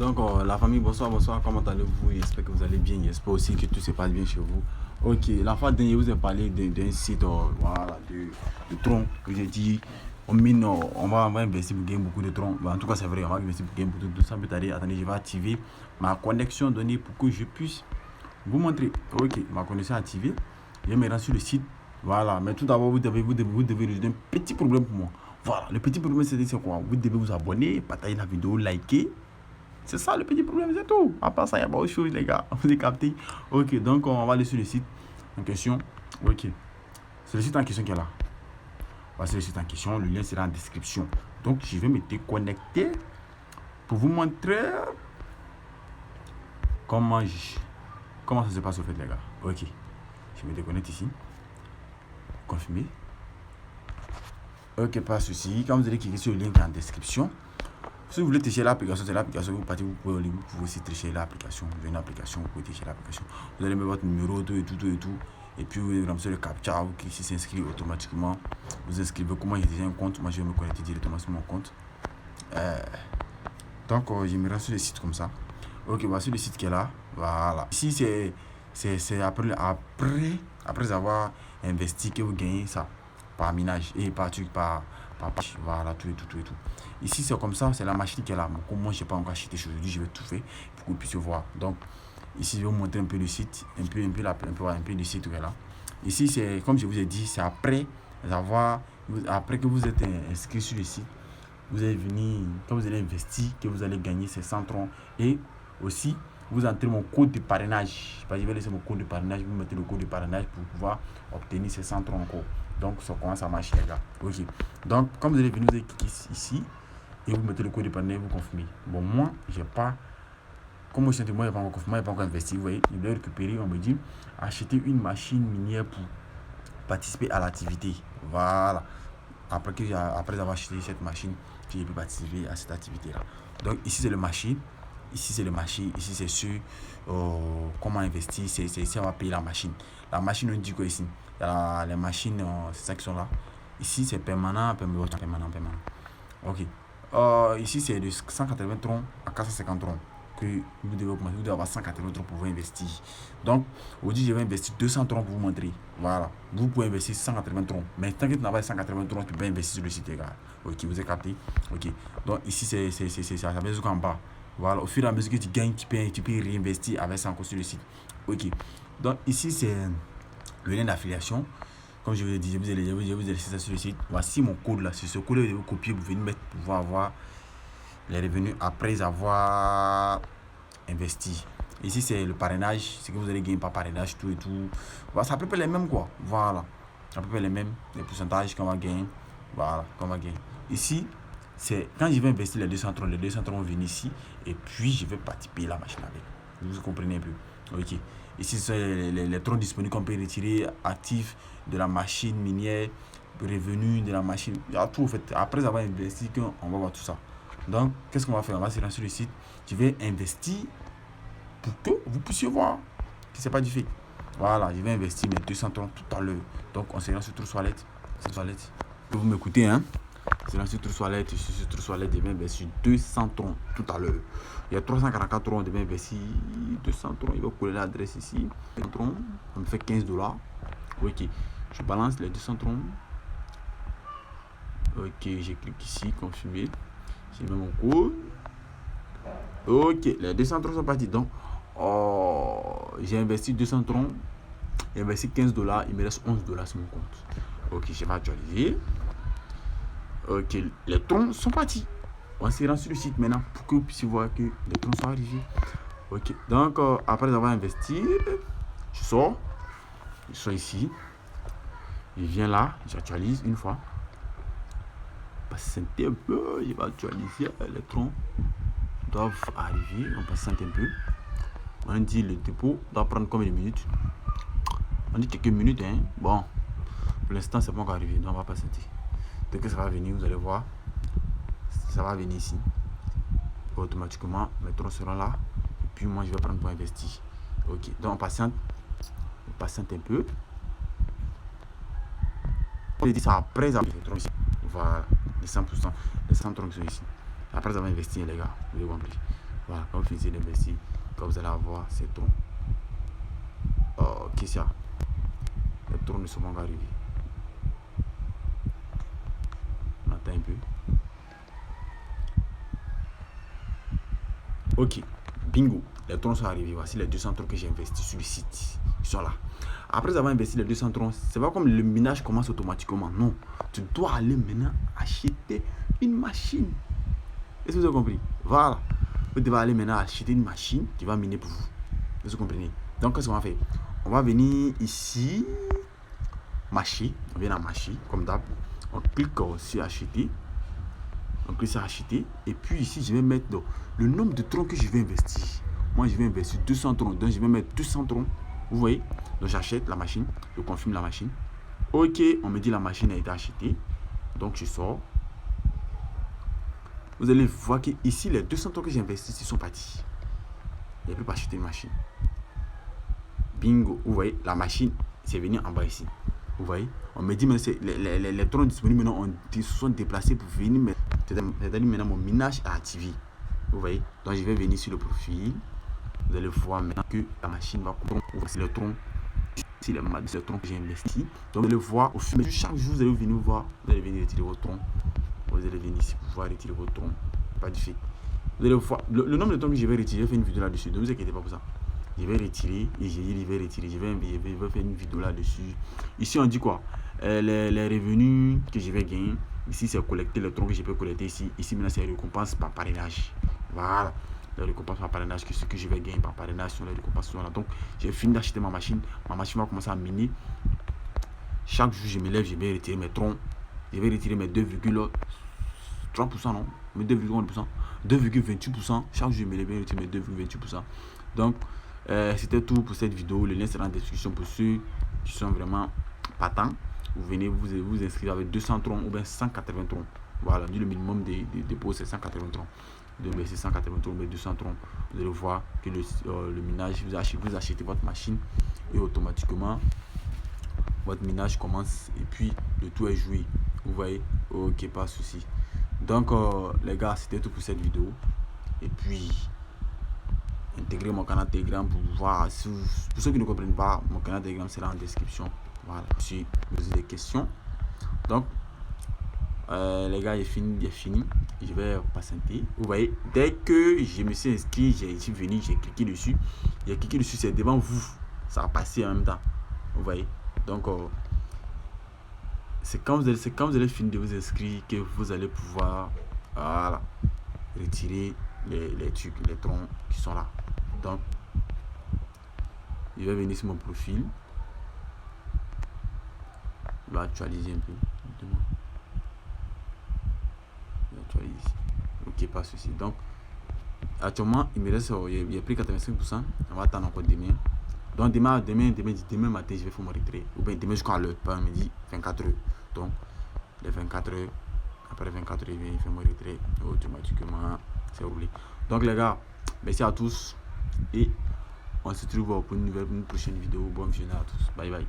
Donc la famille, bonsoir, comment allez-vous? J'espère que vous allez bien, j'espère aussi que tout se passe bien chez vous. Ok, la fois dernière, je vous ai parlé d'un site voilà, de tronc que j'ai dit, on mine, on va investir pour gagner beaucoup de troncs. En tout cas, c'est vrai, on va investir pour gagner beaucoup de troncs. Ça peut t'arriver. Attendez, je vais activer ma connexion donnée pour que je puisse vous montrer. Ok, ma connexion est activée. Je me rends sur le site. Voilà, mais tout d'abord, vous devez résoudre un petit problème pour moi. Voilà, le petit problème, c'est quoi? Vous devez vous abonner, partager la vidéo, liker. C'est ça le petit problème, c'est tout. À part ça, il n'y a pas autre chose, les gars. Vous avez capté? Ok, donc on va aller sur le site en question. Ok, c'est le site en question qui est là. Voici le site en question. Le lien sera en description. Donc, je vais me déconnecter pour vous montrer comment ça se passe au fait, les gars. Ok, je me déconnecte ici. Confirmer. Ok, pas de souci. Quand vous allez cliquer sur le lien qui est en description, si vous voulez télécharger l'application, c'est l'application que vous partez, vous pouvez aussi télécharger l'application. Vous avez une application, vous pouvez télécharger l'application. Vous allez mettre votre numéro, tout et tout. Et puis vous remplir le captcha, vous cliquez sur s'inscrire automatiquement. Vous inscrivez. Comment j'ai déjà un compte, moi je vais me connecter directement sur mon compte. Donc je me rends sur le site comme ça. Ok, voici le site qui est là. Voilà. Ici c'est après avoir investi que vous gagnez ça par minage et par page. Voilà, tout et tout. Ici c'est comme ça, c'est la machine qui est là. Comme moi je n'ai pas encore acheté aujourd'hui, je vais tout faire pour que vous puissiez voir. Donc ici je vais vous montrer un peu le site, un peu le site qui est là. Ici c'est comme je vous ai dit, c'est après que vous êtes inscrit sur le site. Vous allez venir, quand vous allez investir, que vous allez gagner ces 100 troncs. Et aussi, vous entrez mon code de parrainage. Je vais laisser mon code de parrainage. Vous mettez le code de parrainage pour pouvoir obtenir ces 100 troncs encore. Donc, ça commence à marcher, les gars. Ok. Donc, quand vous allez venir, vous allez cliquer ici. Et vous mettez le code de parrainage, vous confirmez. Bon, moi, j'ai pas. Comme moi, je n'ai pas encore confirmé, je n'ai pas encore investi. Vous voyez, je dois récupérer, on me dit, acheter une machine minière pour participer à l'activité. Voilà. Après avoir acheté cette machine, j'ai pu participer à cette activité-là. Donc ici c'est le marché, ici c'est sur comment investir, c'est ici on va payer la machine. La machine on dit quoi ici? Les machines, c'est ça qui sont là. Ici c'est permanent. Ok. Ici c'est de 180 troncs à 450 troncs. Vous devez avoir 180 troncs pour vous investir. Donc, aujourd'hui, je vais investir 200 troncs pour vous montrer. Voilà. Vous pouvez investir 180 troncs. Mais tant que tu n'as pas 180 troncs, tu peux investir sur le site, les gars. Ok, vous avez capté? Ok. Donc, ici, c'est ça va jusqu'en bas. Voilà. Au fur et à mesure que tu gagnes, tu peux réinvestir avec ça encore sur le site. Ok. Donc, ici, c'est le lien d'affiliation. Comme je vous ai dit, je vous ai laissé ça sur le site. Voici mon code là. C'est ce code là, vous devez copier pour venir mettre pour pouvoir avoir les revenus après avoir investi. Ici c'est le parrainage, c'est que vous allez gagner par parrainage, tout et tout. Voilà, c'est à peu près les mêmes quoi. Voilà, à peu près les mêmes, les pourcentages qu'on va gagner. Voilà, qu'on va gagner. Ici, c'est quand je vais investir les 200 troncs vont venir ici et puis je vais participer la machine avec. Vous comprenez un peu? Ok. Ici, c'est les troncs disponibles qu'on peut retirer, actifs de la machine minière, revenus de la machine. Il y a tout en fait. Après avoir investi, on va voir tout ça. Donc, qu'est-ce qu'on va faire? On va se rendre sur le site. Je vais investir pour que vous puissiez voir que ce n'est pas du fait. Voilà, je vais investir mes 200 troncs tout à l'heure. Donc, on se rend sur Trustwallet. Vous m'écoutez, hein? C'est là sur Trustwallet. Je suis sur Trustwallet. Je vais investir 200 troncs tout à l'heure. Il y a 344 troncs. Je vais investir 200 troncs. Il va coller l'adresse ici. 200 troncs, ça me fait 15 $. Ok, je balance les 200 troncs. Ok, j'ai cliqué ici, confirmer. J'ai mis mon code. Ok, les 200 troncs sont partis. Donc, j'ai investi 200 troncs. J'ai investi 15 $. Il me reste 11 $ sur mon compte. Ok, je vais actualiser. Ok, les troncs sont partis. On se rend sur le site maintenant pour que vous puissiez voir que les troncs sont arrivés. Ok, donc après avoir investi, je sors ici. Je viens là, j'actualise une fois. Patientez un peu, je vais actualiser. Les troncs doivent arriver. On patiente un peu. On dit le dépôt doit prendre combien de minutes? On dit quelques minutes, hein. Bon, pour l'instant, c'est pas encore arrivé, donc on va patienter. Dès que ça va venir, vous allez voir, ça va venir ici. Automatiquement, mes troncs seront là. Et puis moi, je vais prendre pour investir. Ok, donc on patiente un peu. On dit ça après avoir les troncs ici. Voilà, les 100%, les 100 troncs sont ici. Après avoir investi, les gars, vous avez compris. Voilà, quand vous finissez d'investir, quand vous allez avoir ces troncs. Qu'est-ce qu'il y a? Les troncs ne sont pas encore arrivés. On attend un peu. Ok, bingo, les troncs sont arrivés. Voici les 200 troncs que j'ai investis sur le site. Ils sont là. Après avoir investi les 200 troncs, c'est pas comme le minage commence automatiquement. Non, tu dois aller maintenant acheter une machine. Est-ce que vous avez compris? Voilà. Vous devez aller maintenant acheter une machine qui va miner pour vous. Vous comprenez? Donc, qu'est-ce qu'on va faire? On va venir ici, marcher. On vient à marcher, comme d'hab. On clique sur acheter. On clique sur acheter. Et puis ici, je vais mettre le nombre de troncs que je vais investir. Moi, je vais investir 200 troncs. Donc, je vais mettre 200 troncs. Vous voyez? Donc, j'achète la machine. Je confirme la machine. Ok, on me dit la machine a été achetée. Donc, je sors. Vous allez voir que ici, les 200 troncs que j'ai investis sont partis. Il n'y a plus pas acheter une machine. Bingo. Vous voyez, la machine, c'est venu en bas ici. Vous voyez, on me dit, mais les troncs disponibles maintenant se sont déplacés pour venir. C'est-à-dire maintenant, mon minage est activé. Vous voyez, donc je vais venir sur le profil. Vous allez voir maintenant que la machine va comprendre. Voici le tronc. C'est le tronc que j'ai investi. Donc vous allez voir, au fur et à mesure, chaque jour, vous allez venir voir. Vous allez venir retirer vos troncs. Vous allez venir ici pour pouvoir retirer vos troncs. Pas du fait. Vous allez voir le nombre de troncs que je vais retirer. Je vais faire une vidéo là-dessus. Ne vous inquiétez pas pour ça. Je vais retirer et j'ai dit je vais retirer. Je vais faire une vidéo là-dessus. Ici, on dit quoi? Les revenus que je vais gagner. Ici, c'est collecter les troncs que je peux collecter ici. Ici, maintenant, c'est récompense par parrainage. Voilà. Les récompenses par parrainage, que ce que je vais gagner par parrainage sont les récompenses là. Donc, j'ai fini d'acheter ma machine. Ma machine va commencer à miner. Chaque jour, je me lève, je vais retirer mes troncs. Je vais retirer mes 2,3%, non? Mes 2,1%. 2,28%. Chaque jour, je me lève, je vais retirer mes 2,28%. Donc, c'était tout pour cette vidéo. Le lien sera en description pour ceux qui sont vraiment partants. Vous venez vous inscrire avec 200 troncs ou bien 180 troncs. Voilà, le minimum des dépôts c'est 180 troncs. De baisser 180 troncs, mais 200 troncs. Vous allez voir que le minage, vous achetez votre machine et automatiquement votre minage commence et puis le tout est joué. Vous voyez? Ok, pas de souci. Donc les gars, c'était tout pour cette vidéo. Et puis intégrer mon canal Telegram pour voir. Pour ceux qui ne comprennent pas, mon canal Telegram sera en description. Voilà. Si vous avez des questions. Donc, les gars, il est fini. Je vais patienter. Vous voyez, dès que je me suis inscrit, j'ai venu, j'ai cliqué dessus. J'ai cliqué dessus, c'est devant vous. Ça a passé en même temps. Vous voyez. Donc, c'est quand vous allez finir de vous inscrire que vous allez pouvoir voilà, retirer les trucs, les troncs qui sont là. Donc, je vais venir sur mon profil. Je vais actualiser un peu. Je vais actualiser. Ok, pas de souci. Donc, actuellement, il me reste, il y a pris 85%. On va attendre encore demain. Donc, demain matin, je vais faire mon retrait. Ou bien demain jusqu'à l'heure, pas midi, 24 heures. Donc, les 24 heures, après 24 heures, il fait mon retrait. Automatiquement, c'est roulé. Donc, les gars, merci à tous. Et on se retrouve pour une prochaine vidéo. Bonne journée à tous. Bye bye.